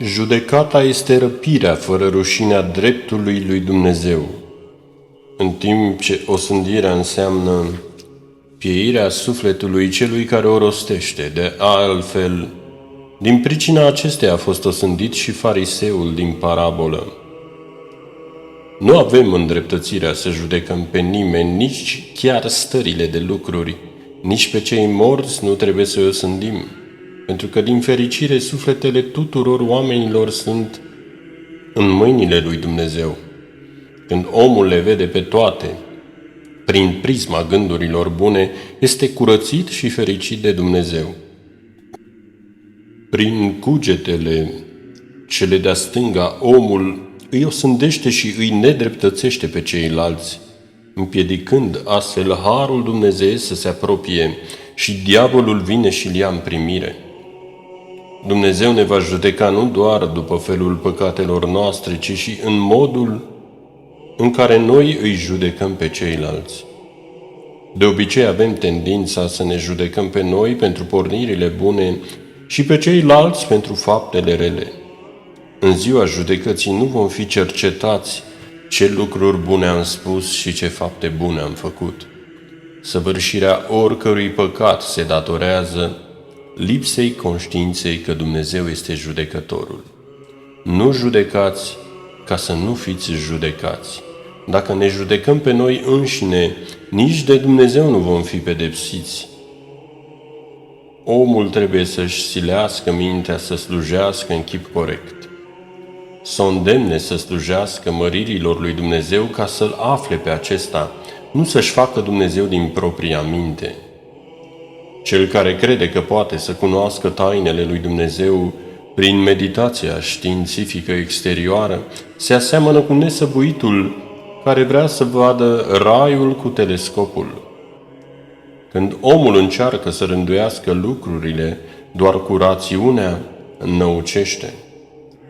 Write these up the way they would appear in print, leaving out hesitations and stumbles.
Judecata este răpirea fără rușine a dreptului lui Dumnezeu, în timp ce osândirea înseamnă pieirea sufletului celui care o rostește. De altfel, din pricina acesteia a fost osândit și fariseul din parabolă. Nu avem îndreptățirea să judecăm pe nimeni, nici chiar stările de lucruri, nici pe cei morți nu trebuie să îi osândim, pentru că, din fericire, sufletele tuturor oamenilor sunt în mâinile lui Dumnezeu. Când omul le vede pe toate, prin prisma gândurilor bune, este curățit și fericit de Dumnezeu. Prin cugetele cele de-a stânga, omul îi osândește și îi nedreptățește pe ceilalți, împiedicând astfel harul Dumnezeu să se apropie și diavolul vine și îl ia în primire. Dumnezeu ne va judeca nu doar după felul păcatelor noastre, ci și în modul în care noi îi judecăm pe ceilalți. De obicei avem tendința să ne judecăm pe noi pentru pornirile bune și pe ceilalți pentru faptele rele. În ziua judecății nu vom fi cercetați ce lucruri bune am spus și ce fapte bune am făcut. Săvârșirea oricărui păcat se datorează lipsei conștiinței că Dumnezeu este judecătorul. Nu judecați ca să nu fiți judecați. Dacă ne judecăm pe noi înșine, nici de Dumnezeu nu vom fi pedepsiți. Omul trebuie să-și silească mintea să slujească în chip corect, să o îndemne să slujească măririlor lui Dumnezeu ca să-L afle pe acesta, nu să-și facă Dumnezeu din propria minte. Cel care crede că poate să cunoască tainele lui Dumnezeu prin meditația științifică exterioară, se aseamănă cu nesăbuitul care vrea să vadă raiul cu telescopul. Când omul încearcă să rânduiască lucrurile doar cu rațiunea, înnăucește.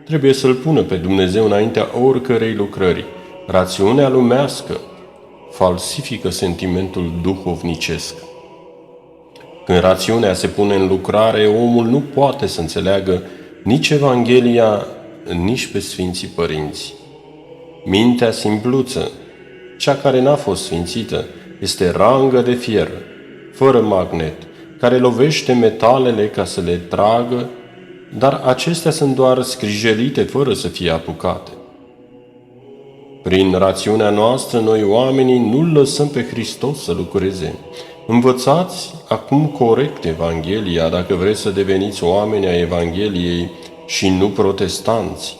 Trebuie să-L pună pe Dumnezeu înaintea oricărei lucrări. Rațiunea lumească falsifică sentimentul duhovnicesc. Când rațiunea se pune în lucrare, omul nu poate să înțeleagă nici Evanghelia, nici pe Sfinții Părinți. Mintea simpluță, cea care n-a fost sfințită, este rangă de fier, fără magnet, care lovește metalele ca să le tragă, dar acestea sunt doar scrijelite fără să fie apucate. Prin rațiunea noastră, noi oamenii nu-L lăsăm pe Hristos să lucreze. Învățați acum corect Evanghelia dacă vreți să deveniți oameni ai Evangheliei și nu protestanți.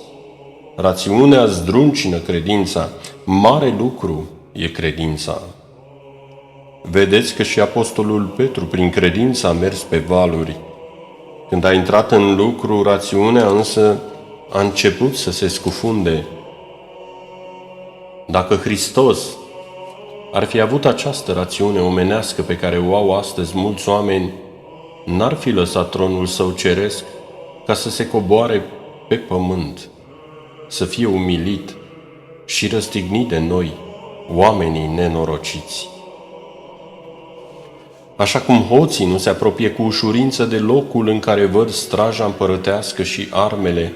Rațiunea zdruncină credința, mare lucru e credința. Vedeți că și apostolul Petru prin credință a mers pe valuri. Când a intrat în lucru, rațiunea însă a început să se scufunde. Dacă Hristos ar fi avut această rațiune omenească pe care o au astăzi mulți oameni, n-ar fi lăsat tronul său ceresc ca să se coboare pe pământ, să fie umilit și răstignit de noi, oamenii nenorociți. Așa cum hoții nu se apropie cu ușurință de locul în care văd straja împărătească și armele,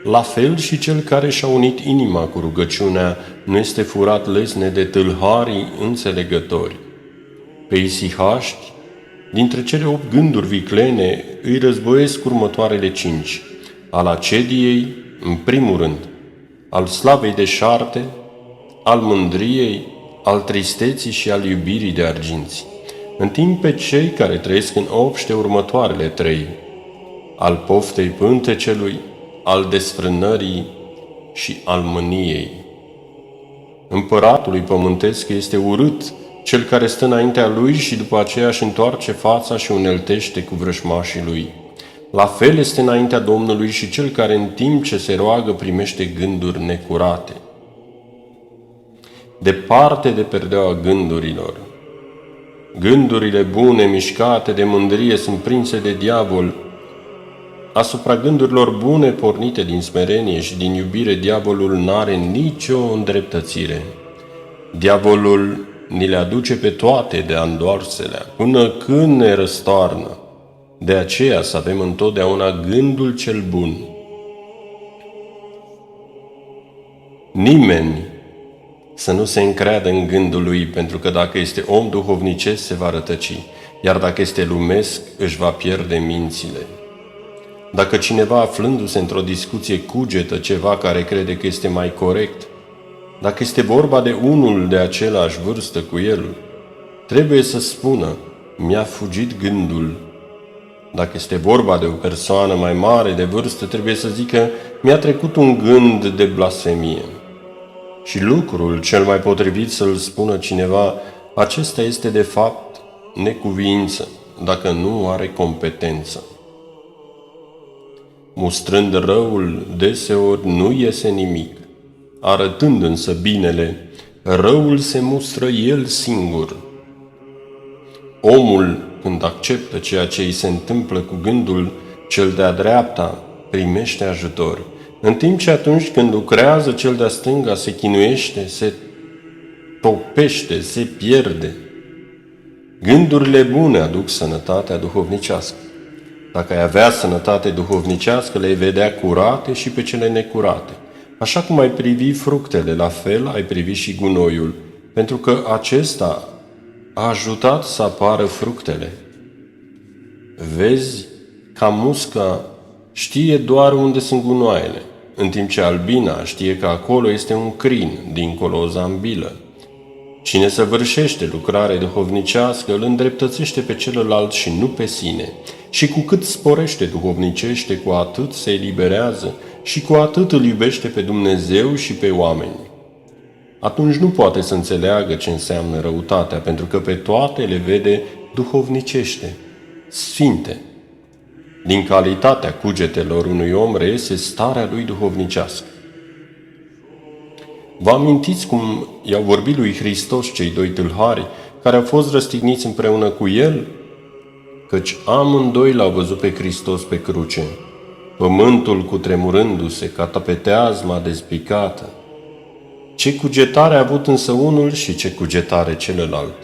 la fel și cel care și-a unit inima cu rugăciunea nu este furat lesne de tâlharii înțelegători. Pe isihaști, dintre cele 8 gânduri viclene, îi războiesc următoarele 5. Al acediei, în primul rând, al slavei deșarte, al mândriei, al tristeții și al iubirii de arginți, în timp pe cei care trăiesc în obște următoarele 3, al poftei pântecelui, al desfrânării și al mâniei. Împăratului pământesc este urât cel care stă înaintea lui și după aceea își întoarce fața și uneltește cu vrășmașii lui. La fel este înaintea Domnului și cel care în timp ce se roagă primește gânduri necurate. Departe de perdeaua gândurilor. Gândurile bune mișcate de mândrie sunt prinse de diavol. Asupra gândurilor bune pornite din smerenie și din iubire, diavolul n-are nicio îndreptățire. Diavolul ni le aduce pe toate de-a îndoarselea, până când ne răstoarnă. De aceea să avem întotdeauna gândul cel bun. Nimeni să nu se încreadă în gândul lui, pentru că dacă este om duhovnicesc se va rătăci, iar dacă este lumesc își va pierde mințile. Dacă cineva aflându-se într-o discuție cugetă ceva care crede că este mai corect, dacă este vorba de unul de același vârstă cu el, trebuie să spună: mi-a fugit gândul. Dacă este vorba de o persoană mai mare de vârstă, trebuie să zică: mi-a trecut un gând de blasfemie. Și lucrul cel mai potrivit să-l spună cineva, acesta este de fapt necuviință, dacă nu are competență. Mustrând răul, deseori nu iese nimic. Arătând însă binele, răul se mustră el singur. Omul, când acceptă ceea ce îi se întâmplă cu gândul cel de-a dreapta, primește ajutor, în timp ce atunci când lucrează cel de-a stânga se chinuiește, se topește, se pierde. Gândurile bune aduc sănătatea duhovnicească. Dacă ai avea sănătate duhovnicească, le-ai vedea curate și pe cele necurate. Așa cum ai privi fructele, la fel ai privi și gunoiul, pentru că acesta a ajutat să apară fructele. Vezi, ca musca știe doar unde sunt gunoaiele, în timp ce albina știe că acolo este un crin, dincolo o zambilă. Cine săvârșește lucrare duhovnicească îl îndreptățește pe celălalt și nu pe sine. Și cu cât sporește duhovnicește, cu atât se eliberează și cu atât îl iubește pe Dumnezeu și pe oameni. Atunci nu poate să înțeleagă ce înseamnă răutatea, pentru că pe toate le vede duhovnicește, sfinte. Din calitatea cugetelor unui om reiese starea lui duhovnicească. Vă amintiți cum i-au vorbit lui Hristos cei doi tâlhari care au fost răstigniți împreună cu el? Căci amândoi l-au văzut pe Hristos pe cruce, pământul cutremurându-se ca tapeteazma despicată. Ce cugetare a avut însă unul și ce cugetare celălalt.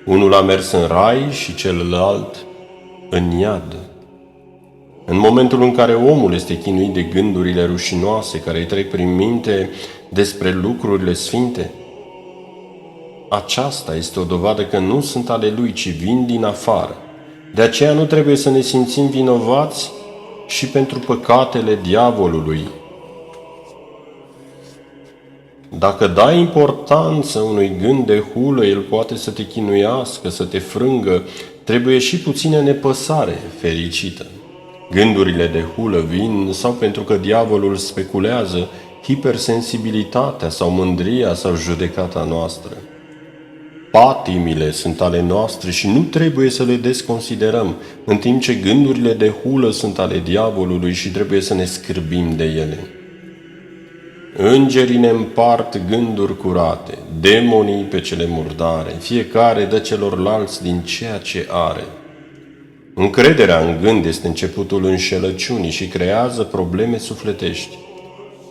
Unul a mers în rai și celălalt în iad. În momentul în care omul este chinuit de gândurile rușinoase care îi trec prin minte despre lucrurile sfinte, aceasta este o dovadă că nu sunt ale lui, ci vin din afară. De aceea nu trebuie să ne simțim vinovați și pentru păcatele diavolului. Dacă dai importanță unui gând de hulă, el poate să te chinuiască, să te frângă, trebuie și puțină nepăsare fericită. Gândurile de hulă vin sau pentru că diavolul speculează hipersensibilitatea sau mândria sau judecata noastră. Patimile sunt ale noastre și nu trebuie să le desconsiderăm, în timp ce gândurile de hulă sunt ale diavolului și trebuie să ne scârbim de ele. Îngerii ne împart gânduri curate, demonii pe cele murdare, fiecare dă celorlalți din ceea ce are. Încrederea în gând este începutul înșelăciunii și creează probleme sufletești.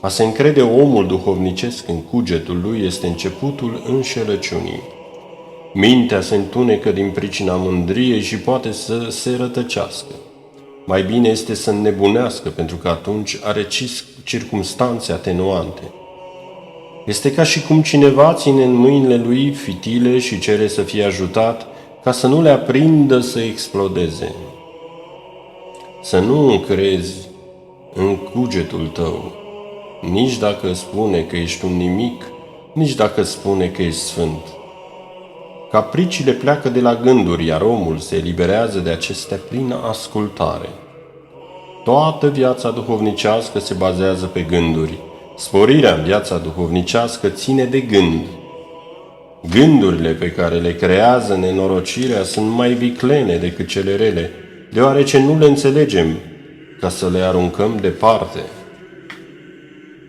A se încrede omul duhovnicesc în cugetul lui este începutul înșelăciunii. Mintea se întunecă din pricina mândriei și poate să se rătăcească. Mai bine este să înnebunească, pentru că atunci are circumstanțe atenuante. Este ca și cum cineva ține în mâinile lui fitile și cere să fie ajutat ca să nu le aprindă să explodeze. Să nu încrezi în cugetul tău, nici dacă spune că ești un nimic, nici dacă spune că ești sfânt. Capriciile pleacă de la gânduri, iar omul se eliberează de acestea prin ascultare. Toată viața duhovnicească se bazează pe gânduri. Sporirea în viața duhovnicească ține de gând. Gândurile pe care le creează nenorocirea sunt mai viclene decât cele rele, deoarece nu le înțelegem ca să le aruncăm departe.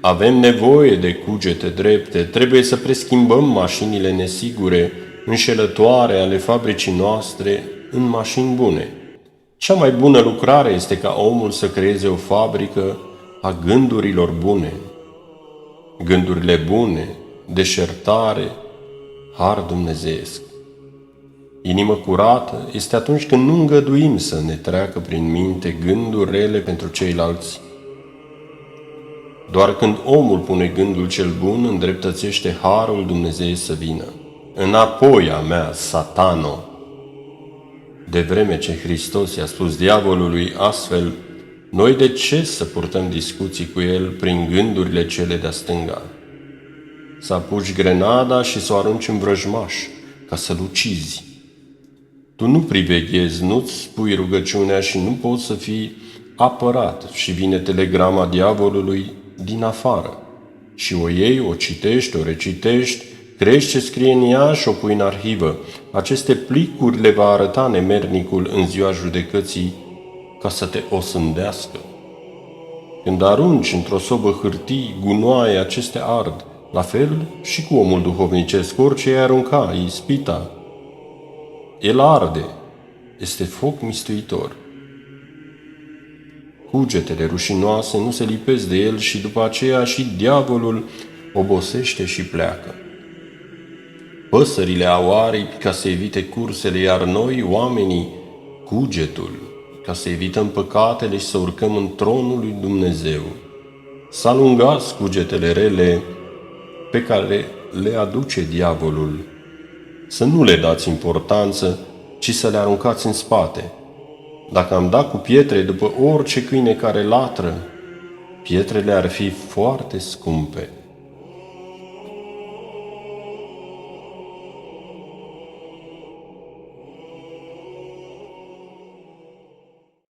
Avem nevoie de cugete drepte, trebuie să preschimbăm mașinile nesigure, înșelătoare ale fabricii noastre în mașini bune. Cea mai bună lucrare este ca omul să creeze o fabrică a gândurilor bune. Gândurile bune, deșertare, har dumnezeiesc. Inimă curată este atunci când nu îngăduim să ne treacă prin minte gânduri rele pentru ceilalți. Doar când omul pune gândul cel bun, îndreptățește harul Dumnezeu să vină. Înapoi a mea, Satano! De vreme ce Hristos i-a spus diavolului astfel, noi de ce să purtăm discuții cu el prin gândurile cele de-a stânga? Să apuci grenada și să o arunci în vrăjmaș, ca să-l ucizi. Tu nu priveghezi, nu-ți spui rugăciunea și nu poți să fii apărat și vine telegrama diavolului din afară. Și o iei, o citești, o recitești, crești ce scrie în ea și o pui în arhivă. Aceste plicuri le va arăta nemernicul în ziua judecății ca să te osândească. Când arunci într-o sobă hârtii, gunoaie, aceste ard, la fel și cu omul duhovnicesc, orice ai arunca, ispita. El arde, este foc mistuitor. Cugetele rușinoase nu se lipesc de el și după aceea și diavolul obosește și pleacă. Păsările au aripi ca să evite cursele, iar noi, oamenii, cugetul, ca să evităm păcatele și să urcăm în tronul lui Dumnezeu. Să alungați cugetele rele pe care le aduce diavolul. Să nu le dați importanță, ci să le aruncați în spate. Dacă am dat cu pietre după orice câine care latră, pietrele ar fi foarte scumpe.